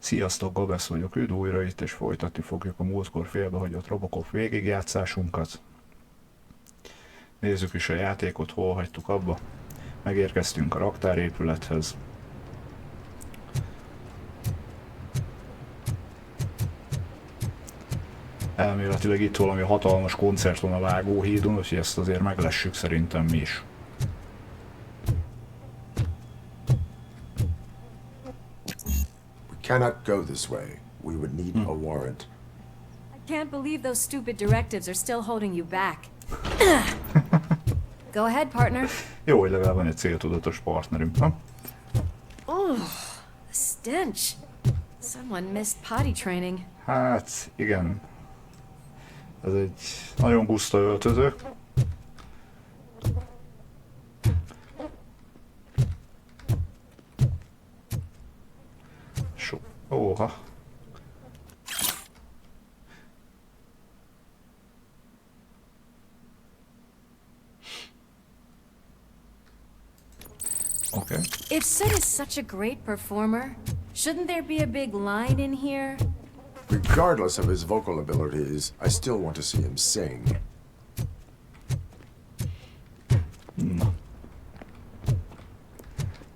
Sziasztok, Gabesz vagyok, üdv újra itt, és folytatni fogjuk a múltkor félbehagyott RoboCop végigjátszásunkat. Nézzük is a játékot, hol hagytuk abba. Megérkeztünk a raktárépülethez. Elméletileg itt valami hatalmas koncert van a vágóhídon, úgyhogy ezt azért meglessük szerintem mi is. Cannot go this way. We would need a warrant. I can't believe those stupid directives are still holding you back. Go ahead, partner. Jó, hogy legalább van egy céltudatos partnerünk, nem? Oh, the stench. Someone missed potty training. Hát, igen. Ez egy nagyon guszta öltöző. Óha. Okay. If Sid is such a great performer, shouldn't there be a big line in here? Regardless of his vocal abilities, I still want to see him sing. Na.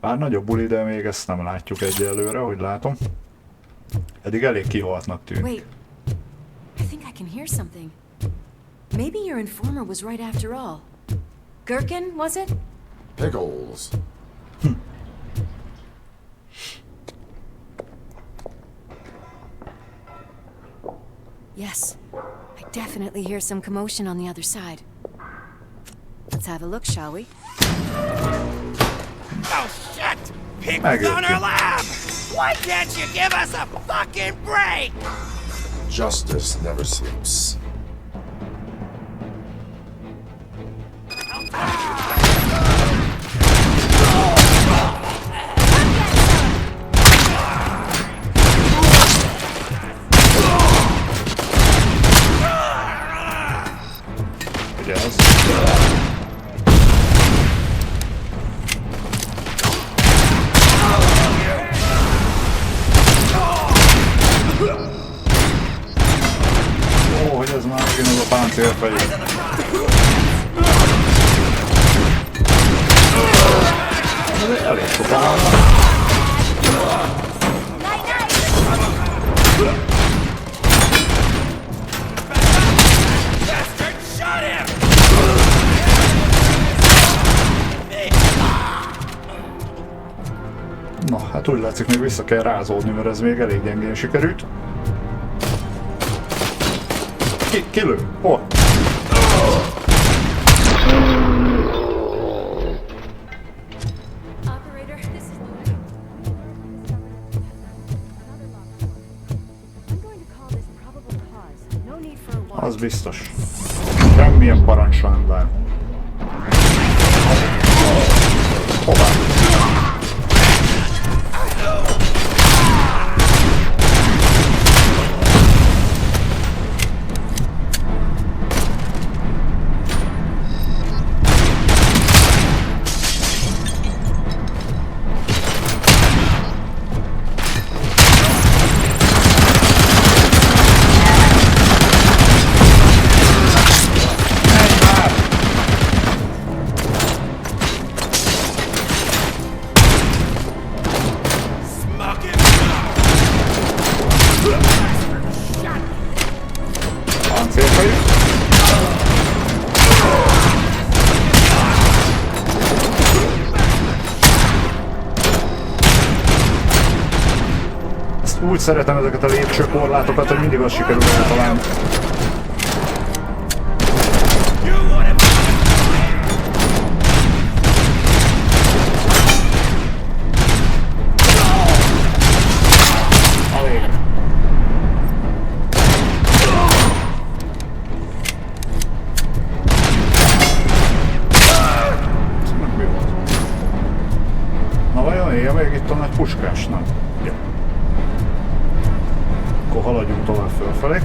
Bár nagyobb buli, de még ezt nem látjuk egyelőre, hogy látom. Eddig elég kihaltnak tűnik. Wait, I think I can hear something. Maybe your informer was right after all. Gherkin, was it? Pickles. Yes, I definitely hear some commotion on the other side. Let's have a look, shall we? Oh shit! People's on our lab! Why can't you give us a fucking break? Justice never sleeps. Yes. Ó, hogy ez már megint az a páncélfejű. Ez elég sokan vannak. Na, hát úgy látszik, még vissza kell rázódni, mert ez még elég gyengén sikerült. Kilő! Hol? Az biztos. Semmilyen parancsra nem vár. Hová? Úgy szeretem ezeket a lépcsőkorlátokat, hogy mindig azt sikerül eltalálni. Alég. Mi volt? Na vajon él még itt a nagy puskás? Nem. Ja. Akkor haladjunk tovább fölfelé.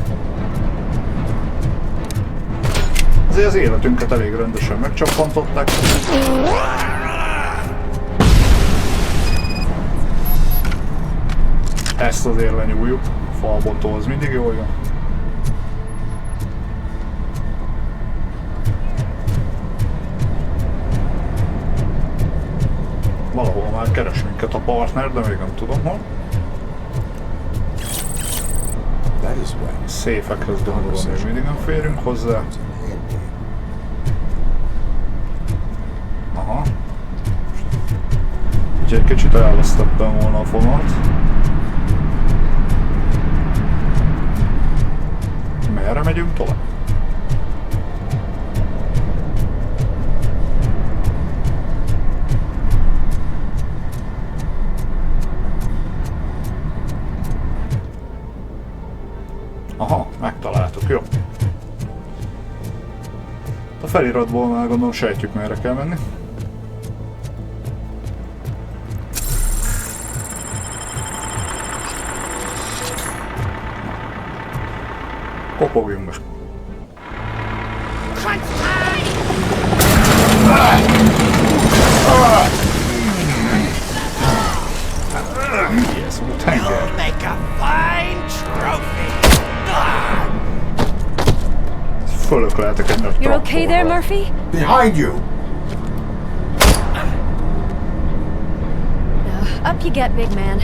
Azért az életünket elég rendesen megcsappantották. Ezt azért lenyúljuk. A falbontó az mindig jól jön. Valahol már keres minket a partner, de még nem tudom hol. Széfekhez gondolom, még mindig nem férünk hozzá. Aha. Úgyhogy egy kicsit elvesztettem volna a fonalat. Merre megyünk tovább? Aha, megtaláltuk, jó. A feliratból már gondolom sejtjük, merre kell menni. Kopogjunk most. Yes, tenger. Make a fine trophy. Fölökleltek egy nagy You're okay there, Murphy? Behind you! No, up you get, big man.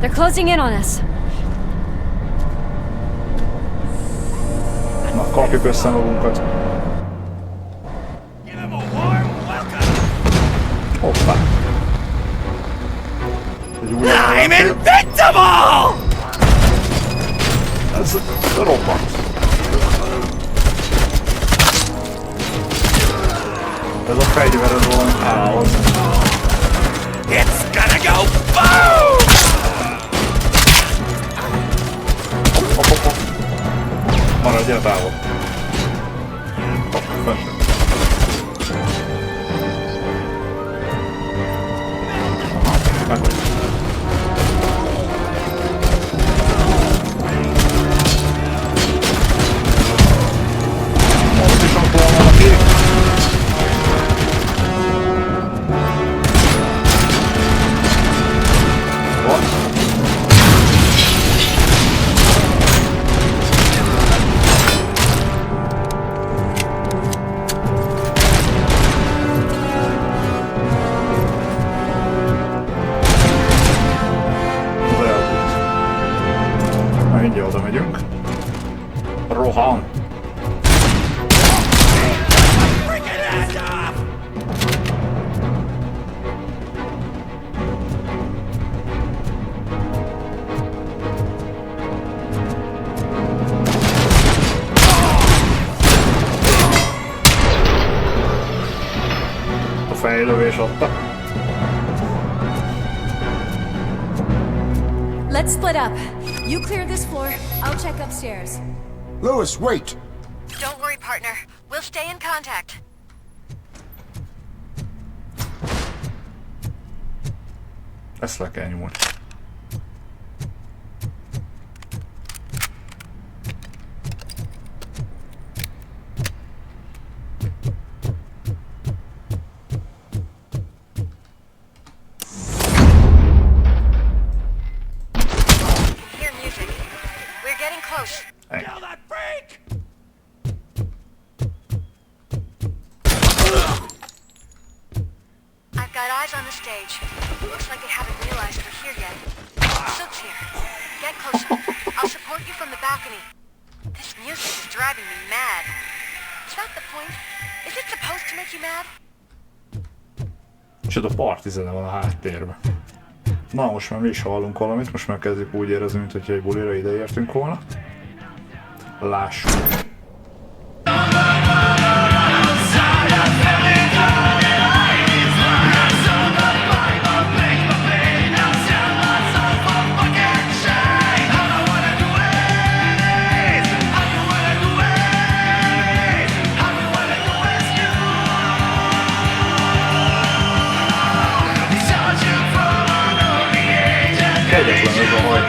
They're closing in on us. Na, kapjuk össze magunkat. Give him a warm welcome. Hoppá. I'm invincible! Ez robbant. Ez a fegyver, ez valami káosz. It's gonna go boom! Hopp. Maradjál távol. Hopp, fenső. Aha, meg vagy. Most is ott van valaki. Mindjárt oda megyünk. Rohan! Freaking ass off! A fejlövés adta. Let's split up. You clear this floor, I'll check upstairs. Lewis, wait! Don't worry, partner. We'll stay in contact. Ezt le kell nyúlni. Hear music. We're getting close. Kill that freak! I've got eyes on the stage. Looks like they haven't realized we're here yet. Sook's here. Get closer. I'll support you from the balcony. This music is driving me mad. Is that the point? Is it supposed to make you mad? És ott a parti zene van a háttérben. Na, most már mi is hallunk valamit, most már kezdjük úgy érezni, mint hogyha egy bulira ideértünk volna. Lássuk. Kegyetlen ez a haj.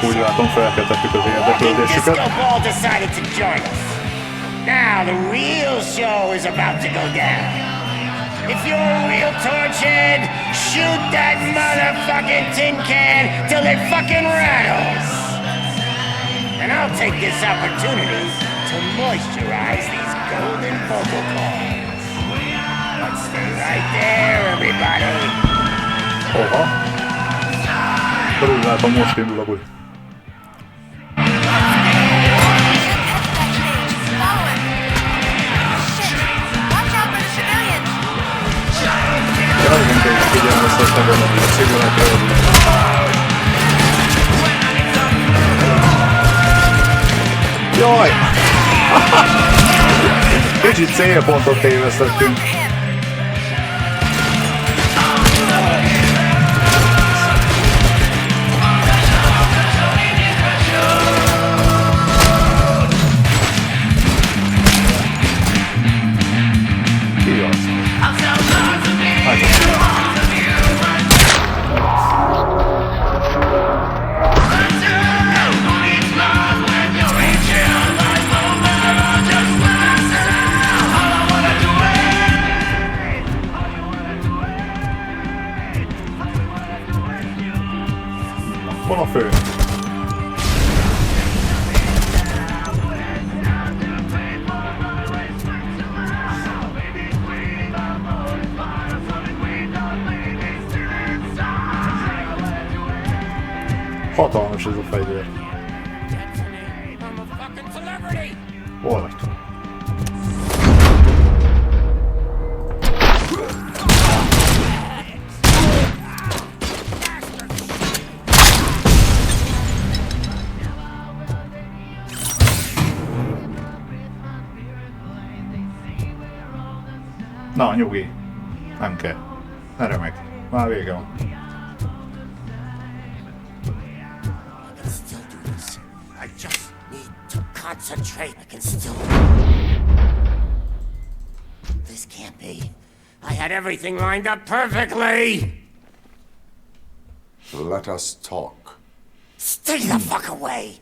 úgy látom felkeltettük az érdeklődésüket. Now the real show is about to go down. If you're a real torchhead, shoot that motherfucking tin can till it fucking rattles. And I'll take this opportunity to moisturize these golden vocal cords. But stay right there, everybody. Oha. De úgy látom, most indul a buli. Ja, igen, te is figyelmeztetnek a civilekre. Jaj! Kicsit célpontot tévesztettünk. Hol a fő? Hatalmas ez a fegyver. Hol vagytok? Na, nyugi. Nem kell. Ne remeg. Már vége van. I just need to concentrate. I can still... This can't be. I had everything lined up perfectly. Let us talk. Stay the fuck away.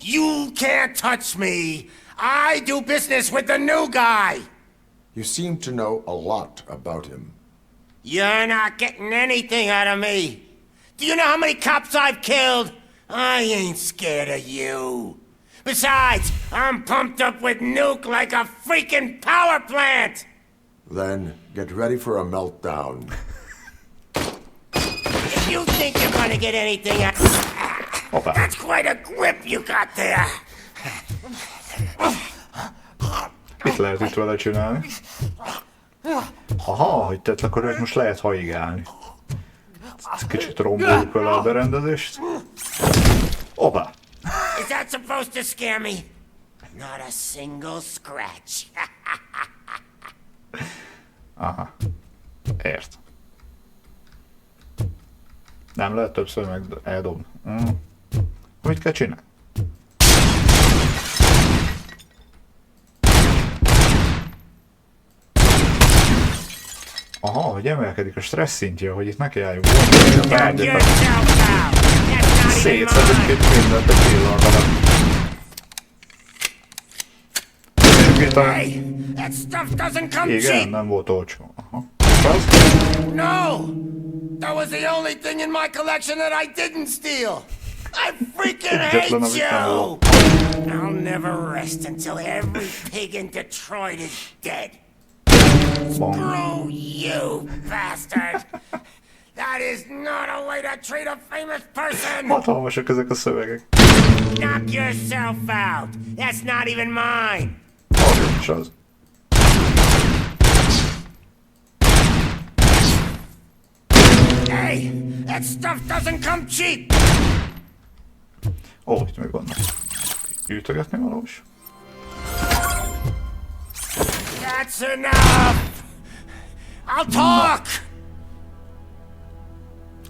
You can't touch me. I do business with the new guy. You seem to know a lot about him. You're not getting anything out of me. Do you know how many cops I've killed? I ain't scared of you. Besides, I'm pumped up with nuke like a freaking power plant. Then get ready for a meltdown. If you think you're gonna get anything out... That's quite a grip you got there. Mit lehet itt vele csinálni? Aha, hogy tett, akkor őt most lehet haigálni. Kicsit romboljuk vele a berendezést. Hoppá! Is that supposed to scare me? Not a single scratch. Aha. Ért. Nem lehet többször meg eldobni. Mit kell csinálni? Aha, hogy emelkedik a stressz szintje, hogy itt nekiálljunk. Szétszedünk itt mindent egy pillanatban. Igen, nem volt olcsó. Aha. No! That was the only thing in my collection that I didn't steal! I freaking hate you! I'll never rest until every pig in Detroit is dead. Screw you, bastard! That is not a way to treat a famous person! Hatalmasak ezek a szövegek. Knock yourself out! That's not even mine! Az is az. Hey! That stuff doesn't come cheap! Ó, itt még vannak. Gyűjtögetni valós. That's enough! I'll talk!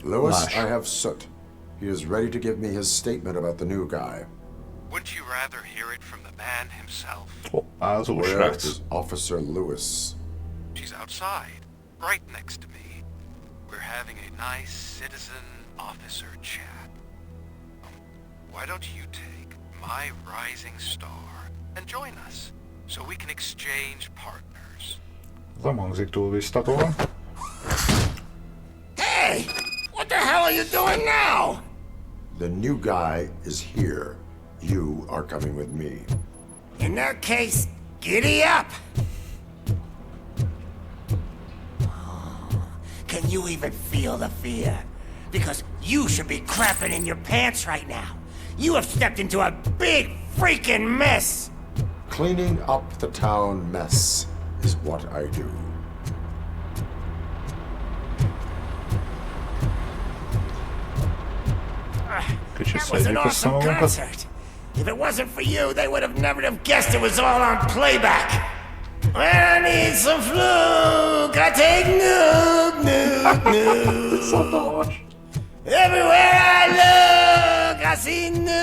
Lewis, I have Soot. He is ready to give me his statement about the new guy. Wouldn't you rather hear it from the man himself? Ó, az úr Where srác. is Officer Lewis? She's outside, right next to me. We're having a nice citizen-officer chat. why don't you take my rising star and join us so we can exchange partners? Ez nem hangzik túl biztatóan. Hey! What the hell are you doing now? The new guy is here. You are coming with me. In that case, giddy up! Can you even feel the fear? Because you should be crapping in your pants right now. You have stepped into a big freaking mess! Cleaning up the town mess is what I do. That was an awesome concert. If it wasn't for you, they would have never have guessed it was all on playback. When I need some fluke, I take nuke. Everywhere I look, I see nuke.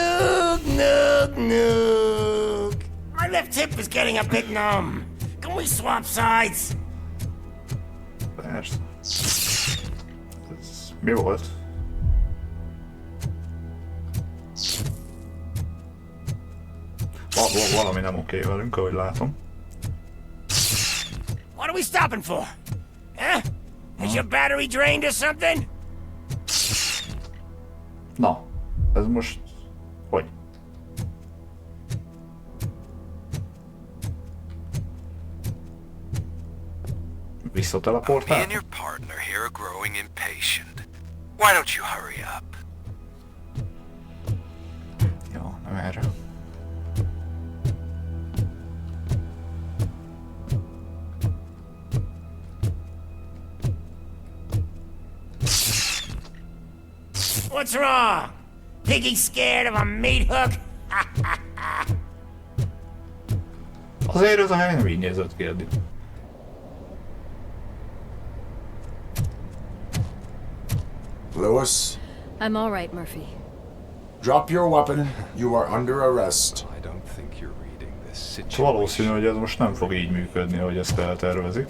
My left hip is getting a bit numb. Can we swap sides? Persze. Ez mi volt? Valami nem oké velünk, ahogy látom. What are we stopping for? Huh? Is your battery drained or something? Na, ez most... hogy? Me Visszateleportál? and your partner here are growing impatient. Why don't you hurry up? Jó, nem erre. What's wrong? Piggy scared of a meat hook? Azért ez a hely nem így nézett ki eddig. Lewis, I'm all right, Murphy. drop your weapon. You are under arrest. I don't think you're reading this Szóval situation. valószínű, hogy ez most nem fog így működni, ahogy ezt eltervezik.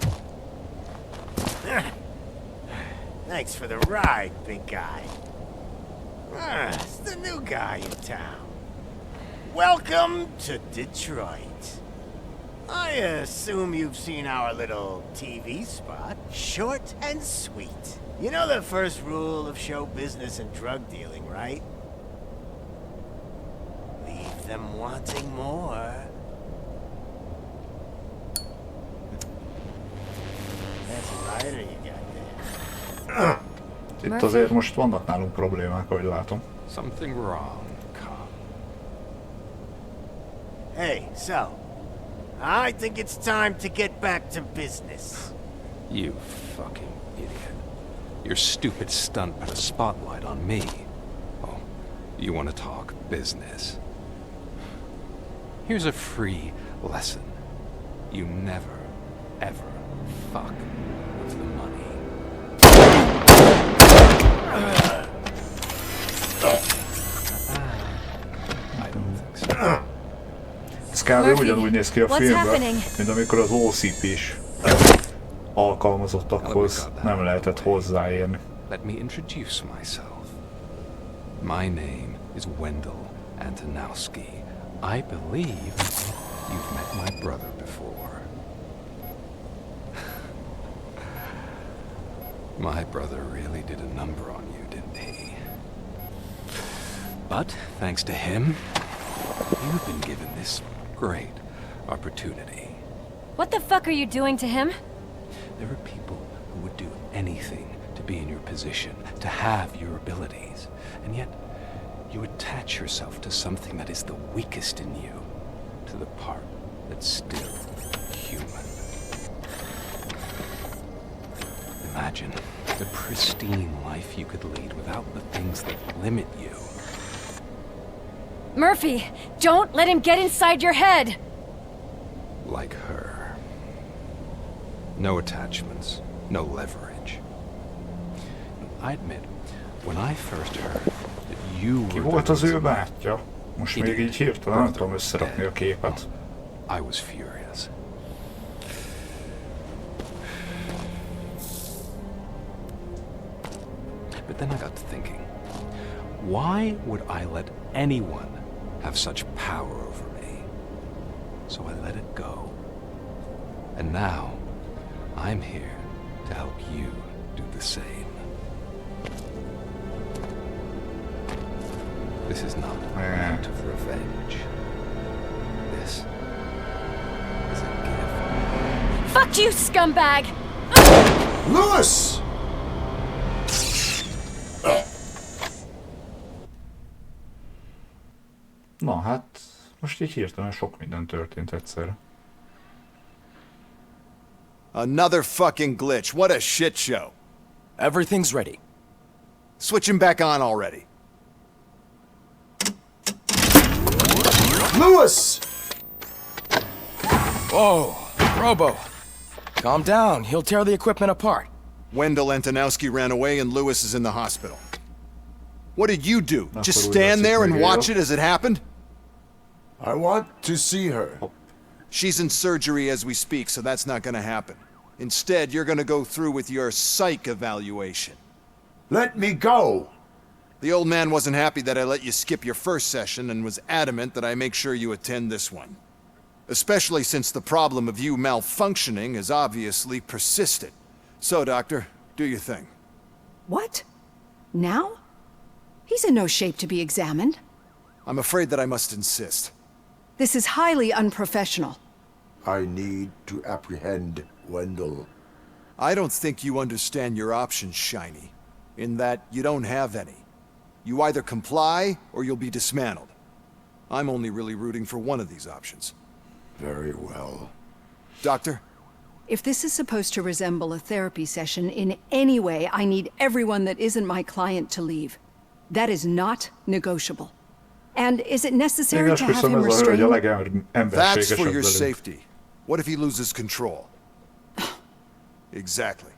Thanks for the ride, big guy. It's the new guy in town. Welcome to Detroit. I assume you've seen our little TV spot. Short and sweet. You know the first rule of show business and drug dealing, right? Leave them wanting more. That's a lighter you got there. Itt azért most vannak nálunk problémák, ahogy látom. Something wrong, cop. Hey, so, I think it's time to get back to business. You fucking idiot. Your stupid stunt put a spotlight on me. Oh, you want to talk business? Here's a free lesson. You never, ever fuck with the money. I don't think so. Ez kb. Ugyanúgy néz ki a What's filmben, happening? mint amikor az OCP-s alkalmazottakhoz nem lehetett hozzáérni. Let me introduce myself. My name is Wendell Antonowski. I believe you've met my brother before. My brother really did a number on you, didn't he? But thanks to him, you've been given this great opportunity. What the fuck are you doing to him? There are people who would do anything to be in your position, to have your abilities, and yet you attach yourself to something that is the weakest in you, to the part that's still human. Imagine the pristine life you could lead without the things that limit you. Murphy, don't let him get inside your head! Like her. No attachments, no leverage. I admit, when I first heard that you Ki were volt the az ő reason bátyja? Most még így hirtelen nem tudom összerakni a képet. I was furious. But then I got to thinking, Why would I let anyone have such power over me? So I let it go. And now, I'm here to help you do the same. This is not an act of revenge. This is a gift. Fuck you, scumbag! Lewis! Na hát, most így hirtelen sok minden történt egyszerre. Another fucking glitch. What a shit show. Everything's ready. Switch him back on already. Lewis! Whoa, Robo. Calm down. He'll tear the equipment apart. Wendell Antonowski ran away and Lewis is in the hospital. What did you do? That's Just what we stand got there and to watch do. it as it happened? I want to see her. She's in surgery as we speak, so that's not gonna happen. Instead, you're gonna go through with your psych evaluation. Let me go! The old man wasn't happy that I let you skip your first session and was adamant that I make sure you attend this one. Especially since the problem of you malfunctioning has obviously persisted. So, Doctor, do your thing. What? Now? He's in no shape to be examined. I'm afraid that I must insist. This is highly unprofessional. I need to apprehend Wendell. I don't think you understand your options, Shiny. In that you don't have any. You either comply or you'll be dismantled. I'm only really rooting for one of these options. Very well. Doctor? If this is supposed to resemble a therapy session in any way, I need everyone that isn't my client to leave. That is not negotiable. And is it necessary to have him restrained? That's for your safety. What if he loses control? Exactly.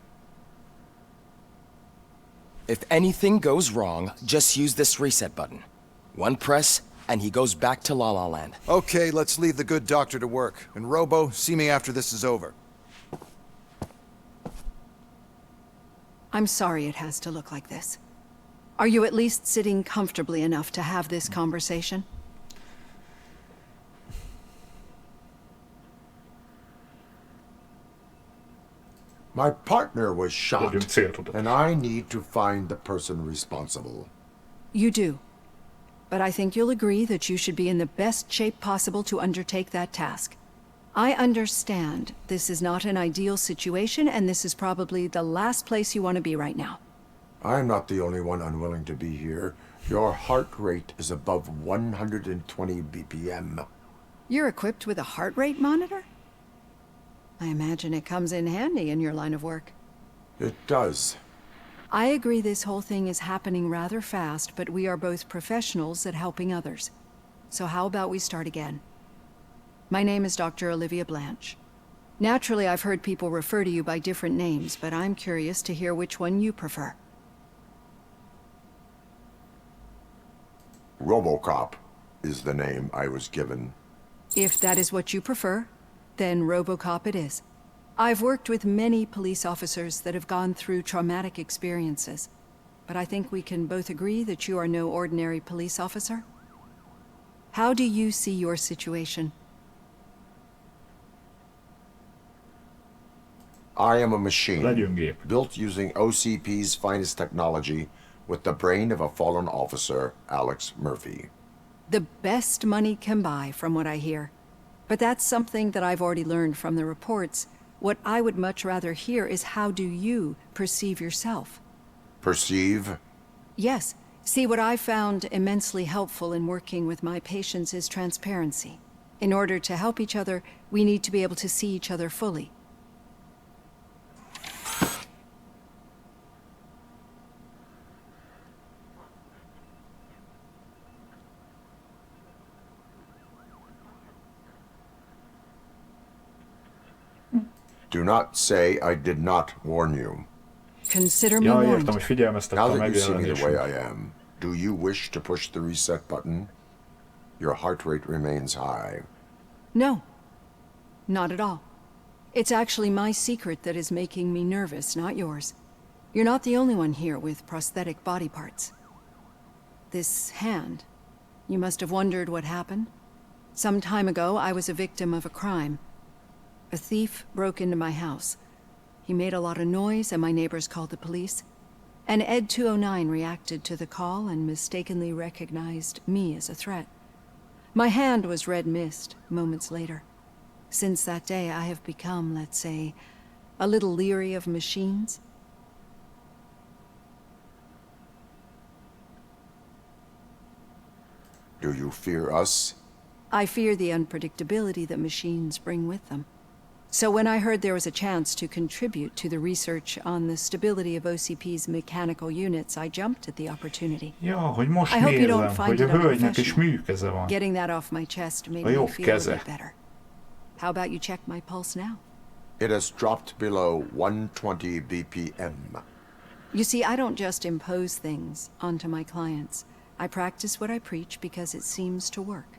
If anything goes wrong, just use this reset button. One press, and he goes back to La La Land. Okay, let's leave the good doctor to work. And Robo, see me after this is over. I'm sorry it has to look like this. Are you at least sitting comfortably enough to have this conversation? My partner was shot, and I need to find the person responsible. You do. But I think you'll agree that you should be in the best shape possible to undertake that task. I understand this is not an ideal situation, and this is probably the last place you want to be right now. I'm not the only one unwilling to be here. Your heart rate is above 120 BPM. You're equipped with a heart rate monitor? I imagine it comes in handy in your line of work. It does. I agree this whole thing is happening rather fast, but we are both professionals at helping others. So how about we start again? My name is Dr. Olivia Blanche. Naturally, I've heard people refer to you by different names, but I'm curious to hear which one you prefer. RoboCop is the name I was given. If that is what you prefer, then RoboCop it is. I've worked with many police officers that have gone through traumatic experiences, but I think we can both agree that you are no ordinary police officer. How do you see your situation? I am a machine, built using OCP's finest technology, with the brain of a fallen officer, Alex Murphy. The best money can buy, from what I hear. But that's something that I've already learned from the reports. What I would much rather hear is how do you perceive yourself? Perceive? Yes. See, what I found immensely helpful in working with my patients is transparency. In order to help each other, we need to be able to see each other fully. Do not say I did not warn you. Consider me warned. Now that you see me the way I am, do you wish to push the reset button? Your heart rate remains high. No. Not at all. It's actually my secret that is making me nervous, not yours. You're not the only one here with prosthetic body parts. this hand. You must have wondered what happened. Some time ago, I was a victim of a crime. A thief broke into my house. He made a lot of noise and my neighbors called the police. And Ed 209 reacted to the call and mistakenly recognized me as a threat. My hand was red mist moments later. Since that day, I have become, let's say, a little leery of machines. Do you fear us? I fear the unpredictability that machines bring with them. So when I heard there was a chance to contribute to the research on the stability of OCP's mechanical units, I jumped at the opportunity. Ja, hogy most I hope you don't nézem, find hogy a it hölgynek is unprofessional. műkeze van. Getting that off my chest made A me jobb feel a keze. bit better. How about you check my pulse now? It has dropped below 120 BPM. You see, I don't just impose things onto my clients. I practice what I preach because it seems to work.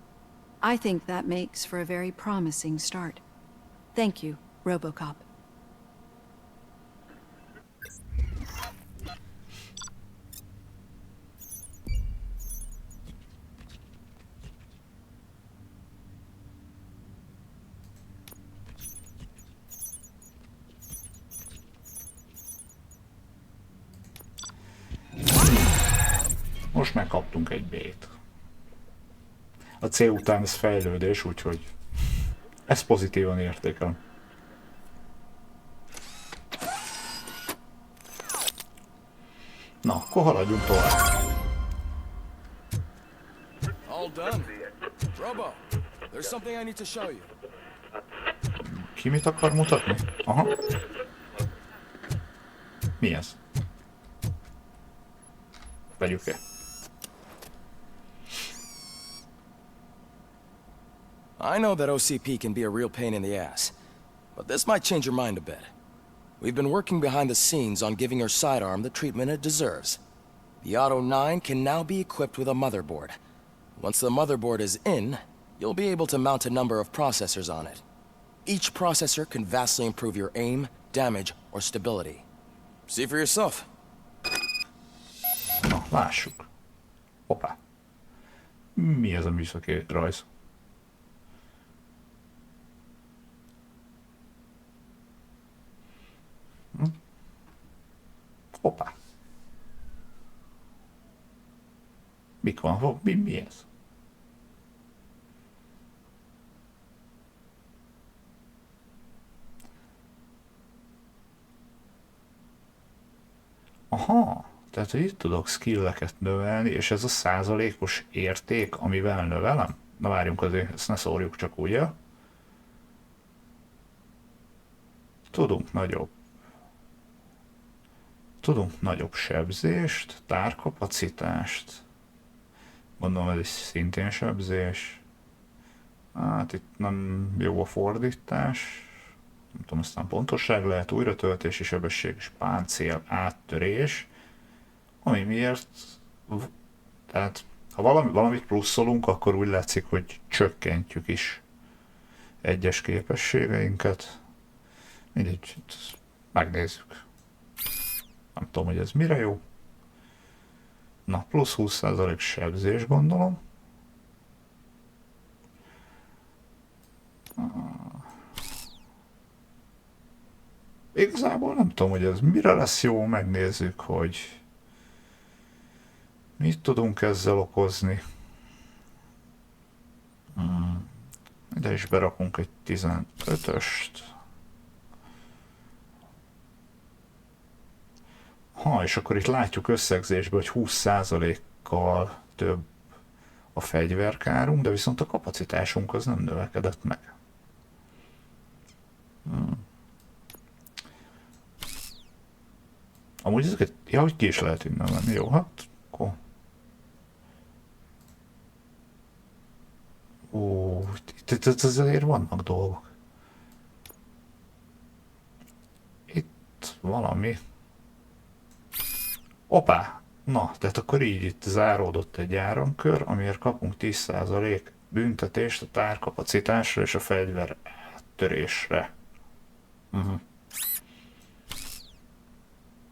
I think that makes for a very promising start. Thank you, RoboCop. Most megkaptunk egy B-t. A C után ez fejlődés, úgyhogy ezt pozitívan értékelem. Na, akkor haladjunk tovább. All done. Robo, there's something I need to show you. Ki mit akar mutatni? Aha. Mi ez? Vegyük-e? I know that OCP can be a real pain in the ass, but this might change your mind a bit. We've been working behind the scenes on giving your sidearm the treatment it deserves. The Auto 9 can now be equipped with a motherboard. Once the motherboard is in, you'll be able to mount a number of processors on it. Each processor can vastly improve your aim, damage, or stability. See for yourself. Na, lássuk. Hoppá. Mi ez a műszaki rajz? Hoppá. Mik van? Mi ez? Aha, tehát hogy itt tudok skilleket növelni, és ez a százalékos érték, amivel növelem? Na várjunk azért, ezt ne szórjuk csak úgy el. Tudunk nagyobb sebzést, tárkapacitást. Gondolom ez is szintén sebzés. Hát itt nem jó a fordítás. Nem tudom, aztán pontosság lehet, újratöltési sebesség és páncél áttörés. Ami miért... Tehát, ha valamit pluszolunk, akkor úgy látszik, hogy csökkentjük is egyes képességeinket. Mindegy, megnézzük. Nem tudom, hogy ez mire jó. Na, plusz 20% sebzés, gondolom. Igazából nem tudom, hogy ez mire lesz jó, megnézzük, hogy mit tudunk ezzel okozni. Ide is berakunk egy 15-öst. Ha, és akkor itt látjuk összegzésből, hogy 20%-kal több a fegyverkárunk, de viszont a kapacitásunk az nem növekedett meg. Amúgy ezeket, ja, hogy ki is lehet innen venni, jó, hát akkor. Ó, itt azért vannak dolgok. Itt valami. Hoppá! Na, tehát akkor így itt záródott egy áramkör, amiért kapunk 10% büntetést a tárkapacitásra és a fegyver áttörésre.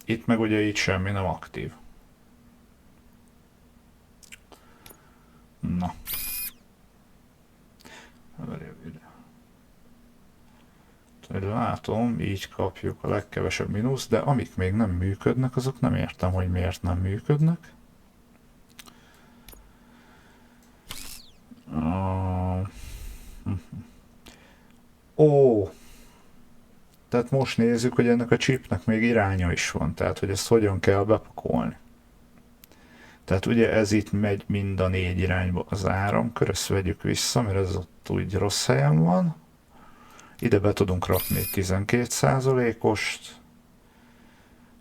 Itt meg ugye így semmi nem aktív. Na. Látom, így kapjuk a legkevesebb mínusz, de amik még nem működnek, azok nem értem, hogy miért nem működnek. Ó! Tehát most nézzük, hogy ennek a chipnek még iránya is van, tehát hogy ezt hogyan kell bepakolni. Tehát ugye ez itt megy mind a 4 irányba az áramkör, ezt vegyük vissza, mert ez ott úgy rossz helyen van. Ide be tudunk rakni egy 12%-ost,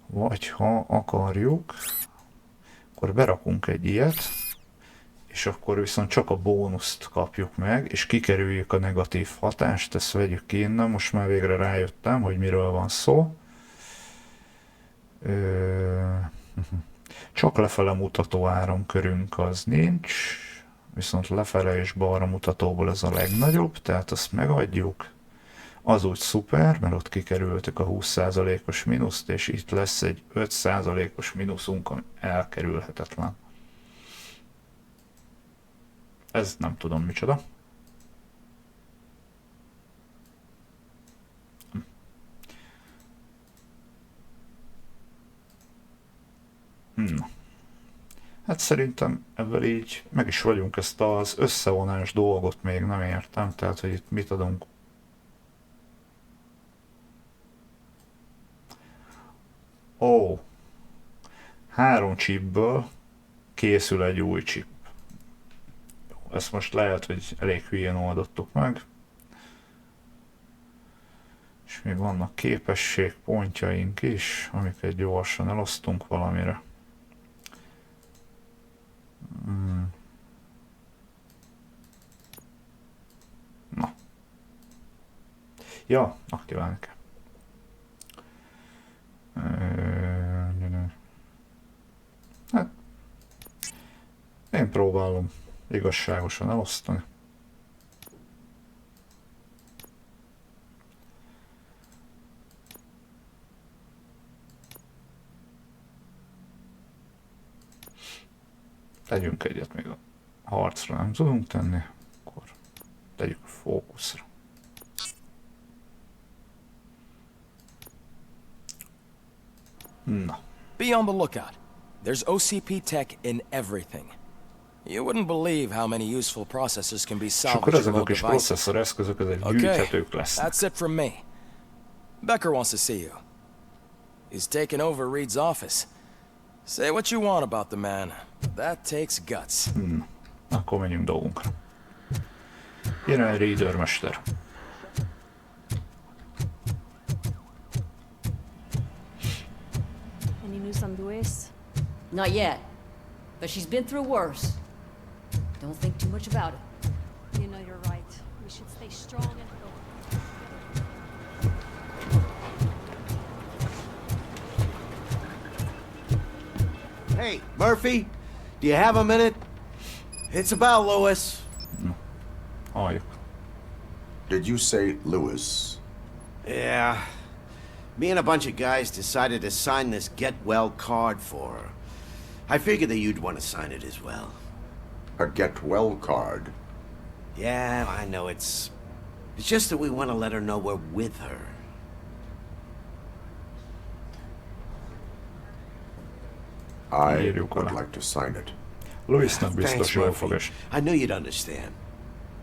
vagy ha akarjuk, akkor berakunk egy ilyet, és akkor viszont csak a bónuszt kapjuk meg, és kikerüljük a negatív hatást, ezt vegyük ki innen, most már végre rájöttem, hogy miről van szó. Csak lefele mutató áramkörünk az nincs, viszont lefele és balra mutatóból ez a legnagyobb, tehát azt megadjuk. Az úgy szuper, mert ott kikerültük a 20%-os mínuszt, és itt lesz egy 5%-os mínuszunk, ami elkerülhetetlen. Ez nem tudom micsoda. Na. Hát szerintem ebből így meg is vagyunk, ezt az összevonás dolgot még nem értem, tehát hogy itt mit adunk. Ó, 3 chipből készül egy új chip. Ezt most lehet, hogy elég hülyén oldottuk meg. És még vannak képességpontjaink is, amiket gyorsan elosztunk valamire. Na. Ja, aktiválni kell. Hát, én próbálom igazságosan elosztani. Tegyünk egyet, még a harcra nem tudunk tenni, akkor tegyük a fókuszra. Na. Be on the lookout. There's OCP tech in everything. You wouldn't believe how many useful processors can be salvaged from old devices. Okay, that's it from me. Becker wants to see you. He's taken over Reed's office. Say what you want about the man, but that takes guts. Akkor menjünk dolgunkra. Jön Reed őrmester. Any news on Luis? Not yet, but she's been through worse. Don't think too much about it. You know you're right. We should stay strong and healthy. Hey, Murphy, do you have a minute? It's about Lewis. Halljuk. Did you say Lewis? Yeah. Me and a bunch of guys decided to sign this get well card for her. I figured that you'd want to sign it as well. A get well card? Yeah, I know it's just that we want to let her know we're with her. I would like to sign it. Luisnak biztos Thanks, jól Murphy. fog esni. I knew you'd understand.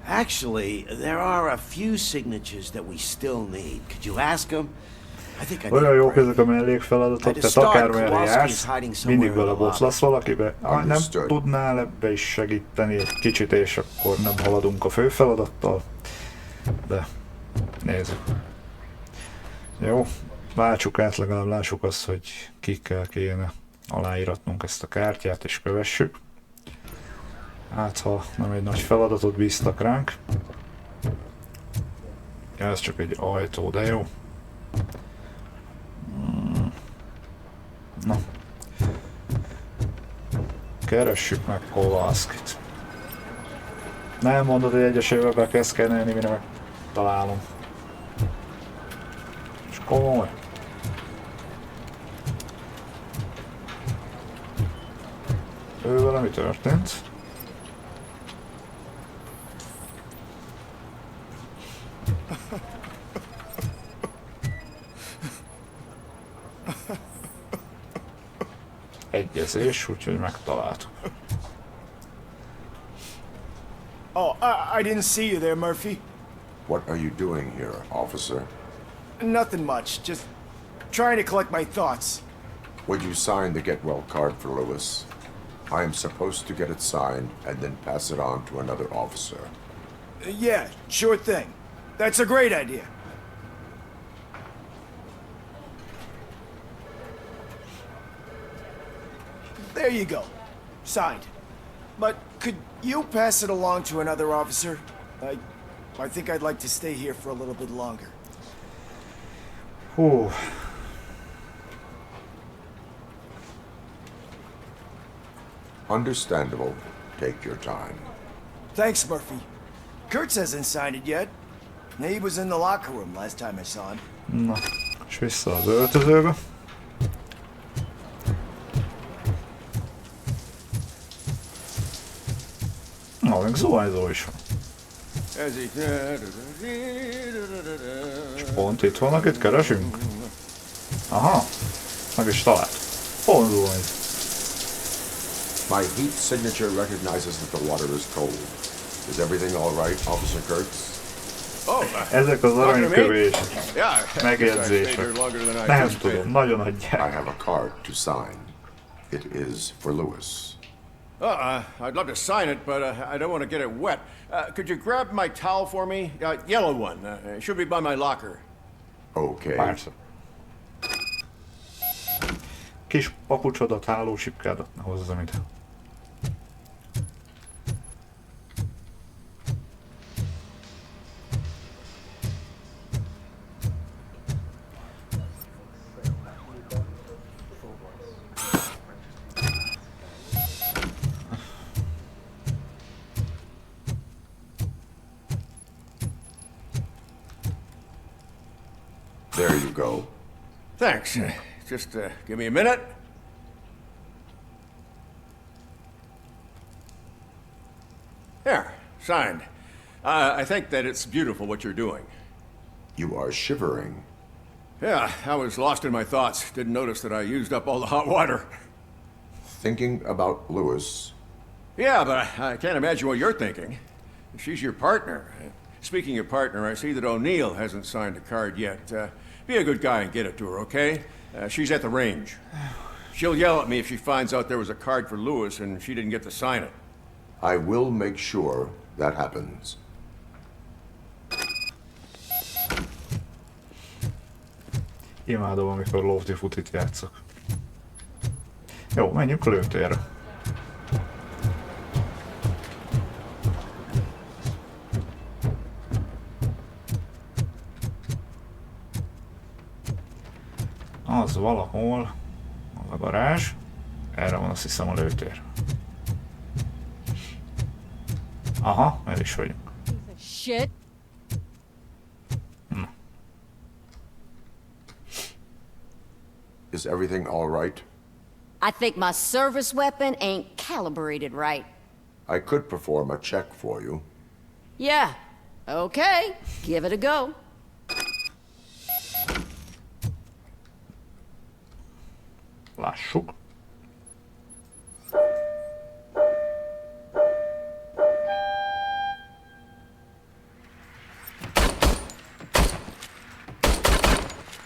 Actually, there are a few signatures that we still need. Could you ask him? I think I Olyan need a jók break. ezek a mellékfeladatok, tehát akármerre jársz, mindig belebotlasz valakibe. Nem tudnál ebbe is segíteni egy kicsit, és akkor nem haladunk a fő feladattal. De nézzük. Jó, váltsuk át, legalább lássuk azt, hogy kikkel kéne aláíratnunk ezt a kártyát, és kövessük. Hát, ha nem egy nagy feladatot bíztak ránk. Ja, ez csak egy ajtó, de jó. Na. Keressük meg Kowalskit. Nem mondod, hogy egyesével be kell szkennelni, mire meg találom. És komoly. Ő valami történt. Egyezés, úgyhogy megtaláltuk. Oh, I didn't see you there, Murphy. What are you doing here, officer? Nothing much, just trying to collect my thoughts. Would you sign the get well card for Lewis? I am supposed to get it signed and then pass it on to another officer. Yeah, sure thing. That's a great idea. There you go. Signed. But could you pass it along to another officer? I think I'd like to stay here for a little bit longer. Hú. Understandable. Take your time. Thanks, Murphy. Kurtz hasn't signed it yet. He was in the locker room last time I saw him. Na, és vissza az öltözőbe. Na, még zuhanyzó is van. És pont itt van, akit keresünk. Aha, meg is talált. Pont zuhanyzó. My heat signature recognizes that the water is cold. Is everything all right, Officer Kurtz? Ezek az aranykövések, megjegyzések. Nem tudom, nagyon adják. I have a card to sign. It is for Lewis. I'd love to sign it, but I don't want to get it wet. Could you grab my towel for me? Yellow one. It should be by my locker. Okay. Persze. Kis papucsodat, hálósipkádat ne hozzam ide. There you go. Thanks. Just give me a minute. There, signed. I think that it's beautiful what you're doing. You are shivering. Yeah, I was lost in my thoughts. Didn't notice that I used up all the hot water. Thinking about Lewis. Yeah, but I can't imagine what you're thinking. She's your partner. Speaking of partner, I see that O'Neill hasn't signed a card yet. Be a good guy and get it to her, okay? She's at the range. She'll yell at me if she finds out there was a card for Lewis and she didn't get to sign it. I will make sure that happens. Imádom, amikor lofti futit játszok. Jó, menjünk a lőtérre. Az valahol az a garázs. Erre van, azt hiszem, a lőtér. Aha, el is vagyunk. Shit. Is everything all right? I think my service weapon ain't calibrated right. I could perform a check for you. Yeah. Okay. Give it a go. Lássuk.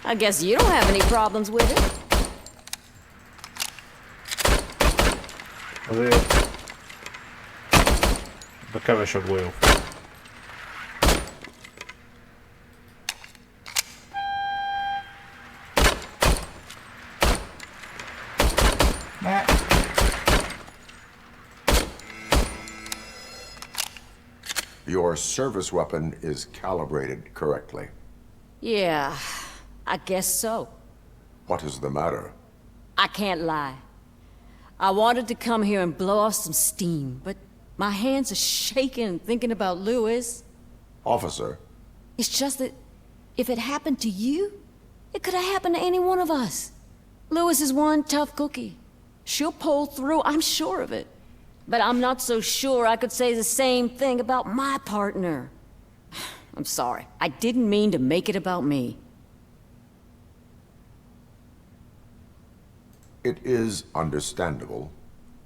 I guess you don't have any problems with it. Azért... De keves a golyó. Your service weapon is calibrated correctly. Yeah, I guess so. What is the matter? I can't lie. I wanted to come here and blow off some steam, but my hands are shaking thinking about Lewis. Officer. It's just that if it happened to you, it could have happened to any one of us. Lewis is one tough cookie. She'll pull through, I'm sure of it. But I'm not so sure I could say the same thing about my partner. I'm sorry. I didn't mean to make it about me. It is understandable.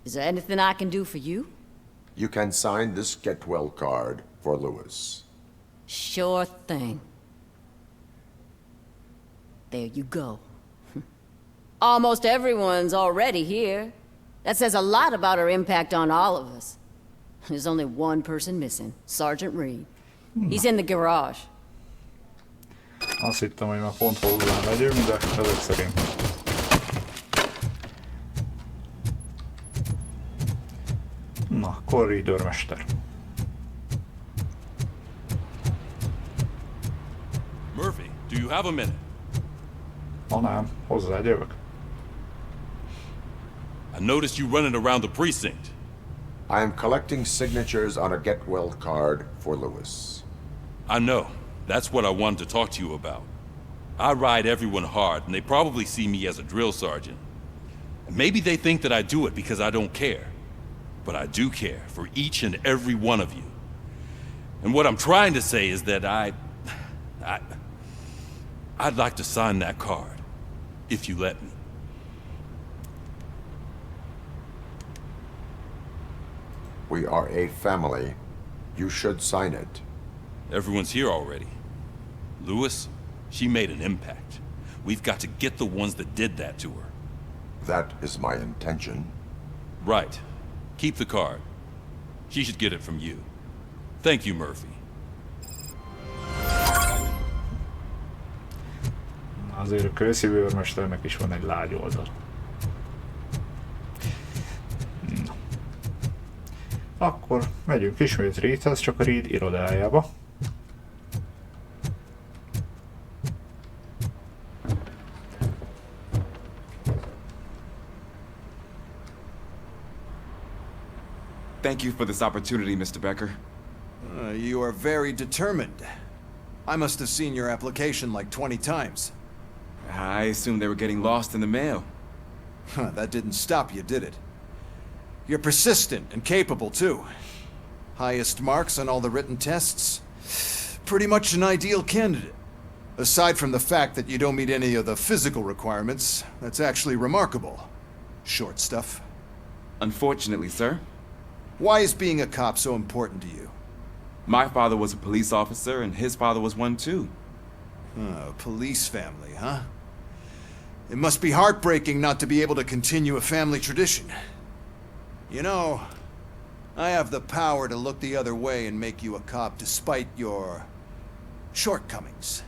Is there anything I can do for you? You can sign this get well card for Lewis. Sure thing. There you go. Almost everyone's already here. That says a lot about her impact on all of us. There's only one person missing, Sergeant Reed. He's in the garage. Azt hittem, hogy már pont hozzá megyünk, de ezek szerint. Na, korridormester. Murphy, do you have a minute? Ha nem, hozzád jövök. I noticed you running around the precinct. I am collecting signatures on a get well card for Lewis. I know. That's what I wanted to talk to you about. I ride everyone hard, and they probably see me as a drill sergeant. And maybe they think that I do it because I don't care. But I do care for each and every one of you. And what I'm trying to say is that I'd like to sign that card, if you let me. We are a family. You should sign it. Everyone's here already. Lewis, she made an impact. We've got to get the ones that did that to her. That is my intention. Right. Keep the card. She should get it from you. Thank you, Murphy. Azért a kőszívőrmesternek is van egy lágy oldal. Na. Akkor megyünk ismét Reedhez, csak a Reed irodájába. Thank you for this opportunity, Mr. Becker. You are very determined. I must have seen your application like 20 times. I assumed they were getting lost in the mail. That didn't stop you, did it? You're persistent and capable, too. Highest marks on all the written tests. Pretty much an ideal candidate. Aside from the fact that you don't meet any of the physical requirements, that's actually remarkable. Short stuff. Unfortunately, sir. Why is being a cop so important to you? My father was a police officer, and his father was one, too. A police family, huh? It must be heartbreaking not to be able to continue a family tradition. You know, I have the power to look the other way and make you a cop despite your shortcomings.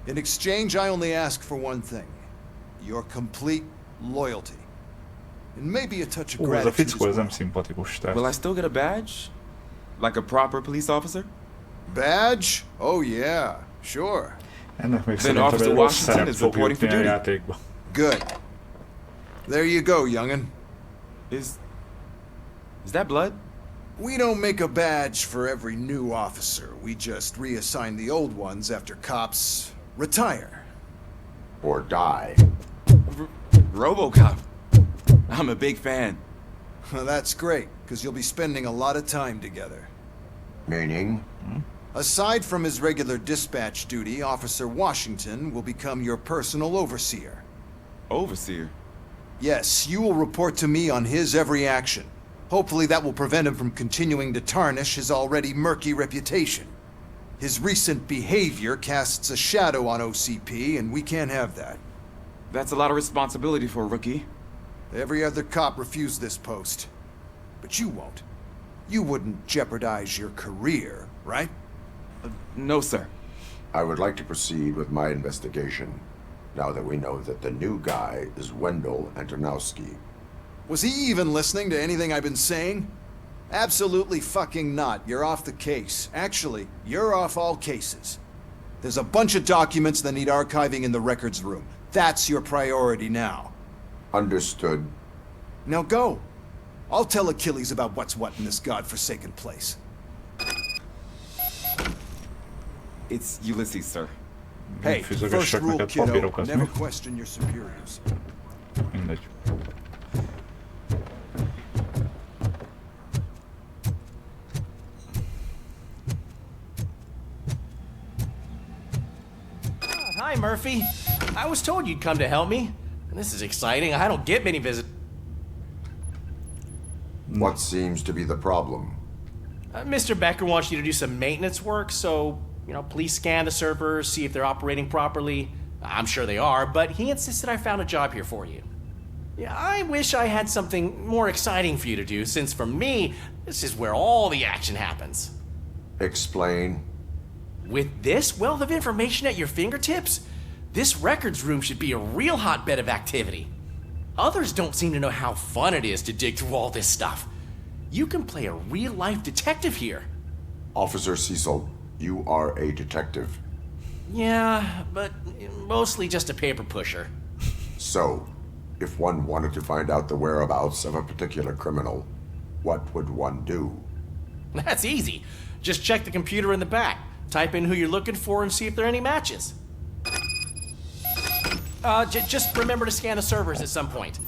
In exchange, I only ask for one thing. Your complete loyalty. And maybe a touch of Ez a gratitude fickó, ez as nem well. szimpatikus. Tehát. Will I still get a badge? Like a proper police officer? Badge? Oh yeah, sure. Ennek még Then szerintem Officer egy rossz Washington szerep is fog reporting jutni for a duty. játékba. Good. There you go, young'un. Is that blood? We don't make a badge for every new officer. We just reassign the old ones after cops retire. Or die. RoboCop. I'm a big fan. That's great, because you'll be spending a lot of time together. Meaning? Aside from his regular dispatch duty, Officer Washington will become your personal overseer. Overseer? Yes, you will report to me on his every action. Hopefully that will prevent him from continuing to tarnish his already murky reputation. His recent behavior casts a shadow on OCP, and we can't have that. That's a lot of responsibility for a rookie. Every other cop refused this post. But you won't. You wouldn't jeopardize your career, right? No, sir. I would like to proceed with my investigation, now that we know that the new guy is Wendell Antonowski. Was he even listening to anything I've been saying? Absolutely fucking not. You're off the case. Actually, you're off all cases. There's a bunch of documents that need archiving in the records room. That's your priority now. Understood. Now go. I'll tell Achilles about what's what in this godforsaken place. It's Ulysses, sir. Hey, first rule, kiddo, never question your superiors. Mindegy. Hi, Murphy. I was told you'd come to help me. This is exciting. I don't get many visitors. What seems to be the problem? Mr. Becker wants you to do some maintenance work, so, please scan the servers, see if they're operating properly. I'm sure they are, but he insisted I found a job here for you. Yeah, I wish I had something more exciting for you to do, since for me, this is where all the action happens. Explain. With this wealth of information at your fingertips, this records room should be a real hotbed of activity. Others don't seem to know how fun it is to dig through all this stuff. You can play a real-life detective here. Officer Cecil, you are a detective. Yeah, but mostly just a paper pusher. So, if one wanted to find out the whereabouts of a particular criminal, what would one do? That's easy. Just check the computer in the back, type in who you're looking for, and see if there are any matches. Just remember to scan the servers at some point.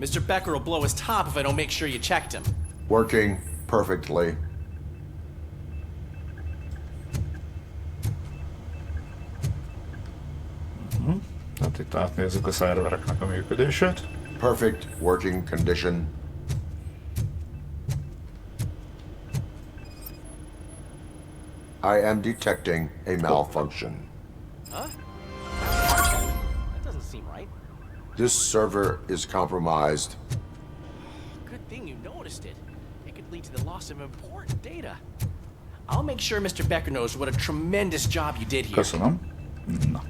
Mr. Becker will blow his top if I don't make sure you checked him. Working perfectly. Tehát itt átnézzük a szervereknek a működését. Perfect working condition. I am detecting a malfunction. Huh? That doesn't seem right. This server is compromised. Good thing you noticed it. It could lead to the loss of important data. I'll make sure Mr. Becker knows what a tremendous job you did here. Köszönöm. Na.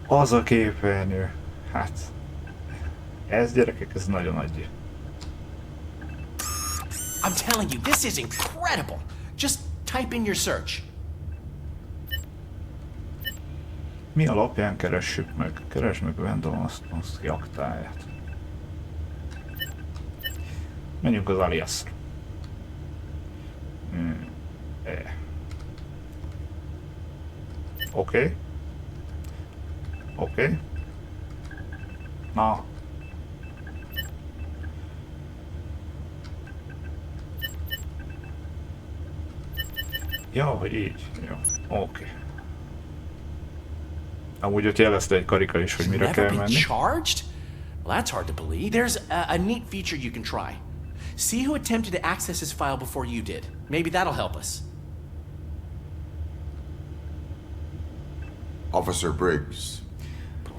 Az a képernyő. Hát... Ez, gyerekek, ez nagyon nagy. I'm telling you, this is incredible. Just type in your search. Mi alapján keressük meg? Keresd meg Vendolnost jaktáját. Menjünk az aliasra. Oké. Oké. Na. Ja, hogy így. Jó. Oké. Amúgy ott jelezte egy karika is, hogy mire kell menni. Charged? Well, that's hard to believe. There's a neat feature you can try. See who attempted to access his file before you did. Maybe that'll help us. Officer Briggs.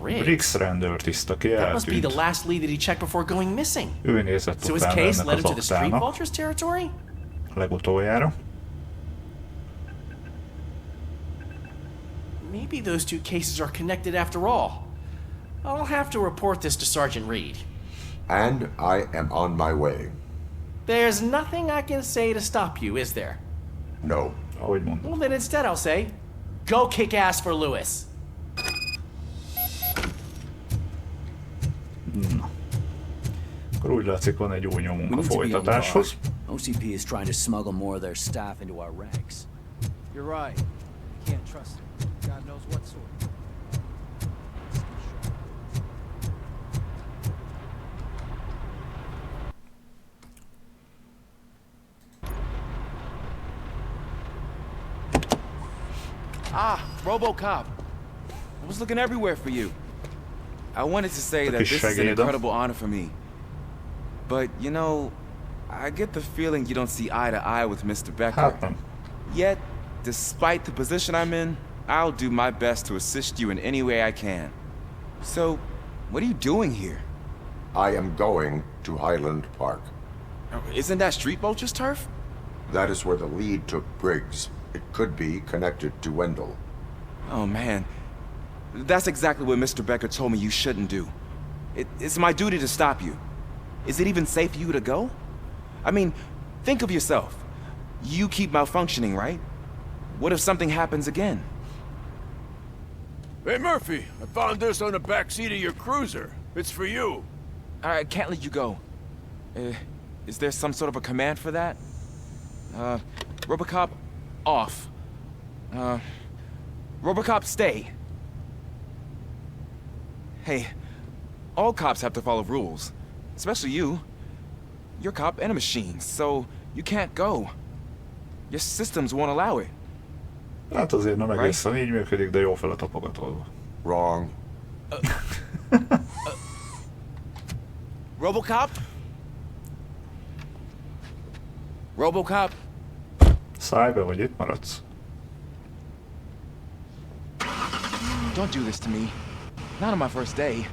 Briggs rendőrtiszt, aki eltűnt. That must be the last lead that he checked before going missing. Ő nézett So his utána case ennek led him az to the Street aktának. Vultures territory? Legutoljára. Maybe those two cases are connected after all. I'll have to report this to Sergeant Reed. And I am on my way. There's nothing I can say to stop you, is there? No. Ahogy mondom. Well, then instead I'll say, go kick ass for Lewis. Na. Akkor úgy látszik, van egy jó nyomunk a folytatáshoz. OCP is trying to smuggle more of their staff into our ranks. You're right. Can't trust them. God knows what sort. Ah, RoboCop. I was looking everywhere for you. I wanted to say that this is an incredible honor for me. But, you know, I get the feeling you don't see eye to eye with Mr. Becker. Yet, despite the position I'm in, I'll do my best to assist you in any way I can. So, what are you doing here? I am going to Highland Park. Isn't that Street Vulture's turf? That is where the lead took Briggs. It could be connected to Wendell. Oh, man. That's exactly what Mr. Becker told me you shouldn't do. It's my duty to stop you. Is it even safe for you to go? I mean, think of yourself. You keep malfunctioning, right? What if something happens again? Hey, Murphy, I found this on the back seat of your cruiser. It's for you. I can't let you go. Is there some sort of a command for that? RoboCop, off. RoboCop, stay. Hey, all cops have to follow rules. Especially you. You're a cop and a machine, so you can't go. Your systems won't allow it. Hát azért nem egészen így működik, de jó fele tapogatolva. Wrong. RoboCop? RoboCop? Szállj be, vagy itt maradsz? Don't do this to me. Not on my first day.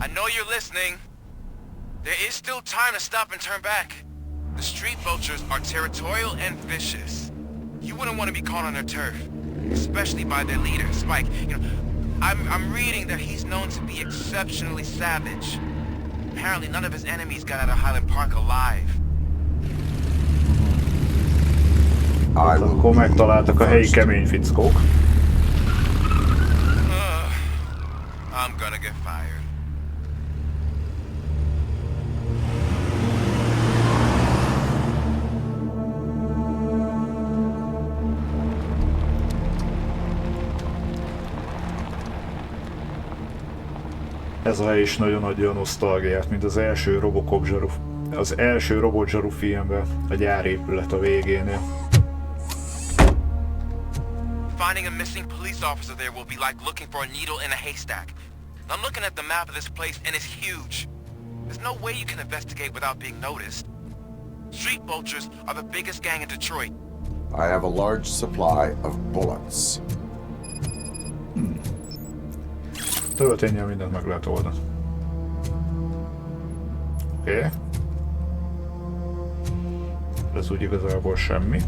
I know you're listening. There is still time to stop and turn back. The street vultures are territorial and vicious. You wouldn't want to be caught on their turf, especially by their leader, Spike. You know, I'm reading that he's known to be exceptionally savage. Apparently none of his enemies got out of Highland Park alive. Akkor megtaláltak a helyi kemény fickók. I'm gonna get fired. Ez a hely is nagyon adja a nosztalgiát, mint az első RoboCop zsaru, az első robot zsaru filmben, a gyárépület a végénél. Finding a missing police officer there will be like looking for a needle in a haystack. I'm looking at the map of this place and it's huge. There's no way you can investigate without being noticed. Street vultures are the biggest gang in Detroit. I have a large supply of bullets. Töltényel mindent meg lehet oldani. Oké. Ez úgy igazából semmi.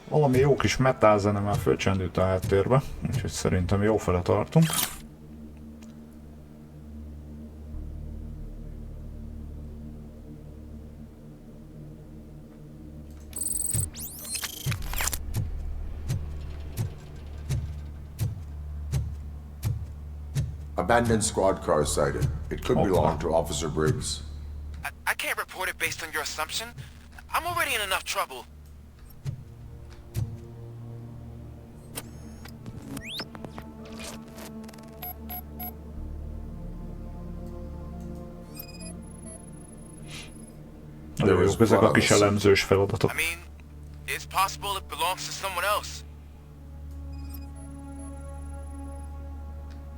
Valami jó kis metal zene már fölcsendült a háttérbe, úgyhogy szerintem jó fele tartunk. Abandoned squad car sighted. It could belong to Officer Briggs. I can't report it based on your assumption. I'm already in enough trouble. Nagyon jók ezek a kis elemzős feladatok. I mean, it's possible it belongs to someone else.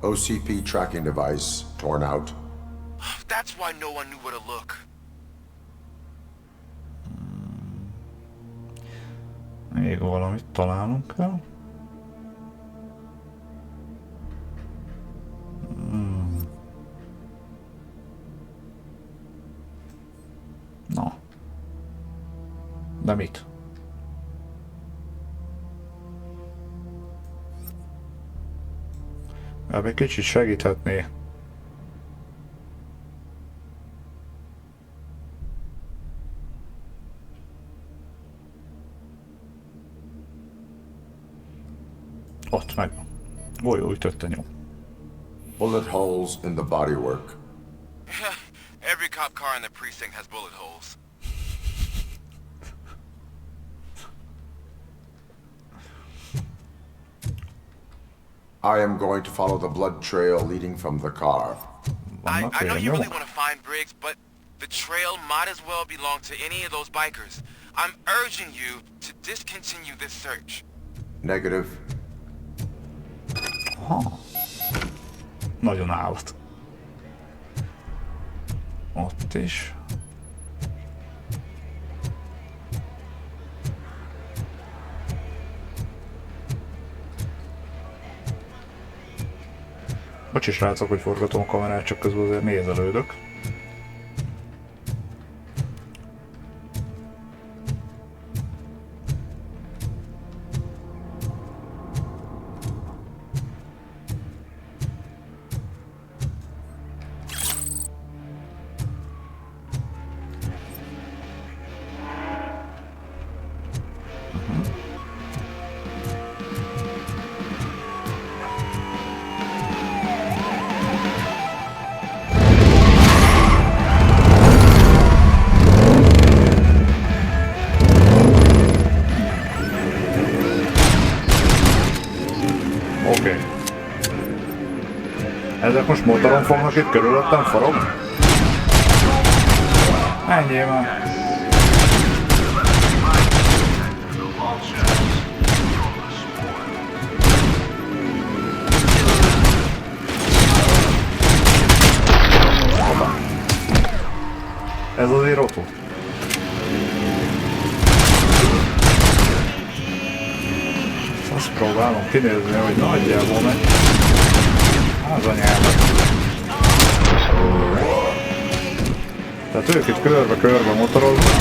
OCP tracking device torn out. That's why no one knew where to look. Még valamit találnunk kell. Na. De mit? Ebből egy kicsit segíthetné. Ott meg. Golyó ütötte nyom. Bullet holes in the bodywork. Every cop car in the precinct has bullet holes. I am going to follow the blood trail leading from the car. I know you really want to find Briggs, but the trail might as well belong to any of those bikers. I'm urging you to discontinue this search. Negative. Nagyon állat. Ott is. Bocsi srácok, hogy forgatom a kamerát, csak közben azért nézelődök. most motoron fognak itt körülöttem forogni? Menjél már! Ez azért ott volt. Azt próbálom kinézni, hogy nagyjából megy. Az a nyelven. Tehát ők itt körbe-körbe motoroznak.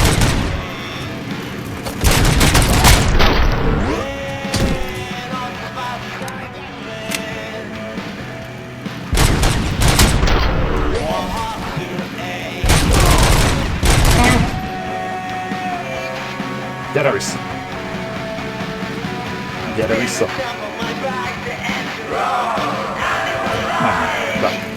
Gyere vissza! Gyere vissza! Nem, de...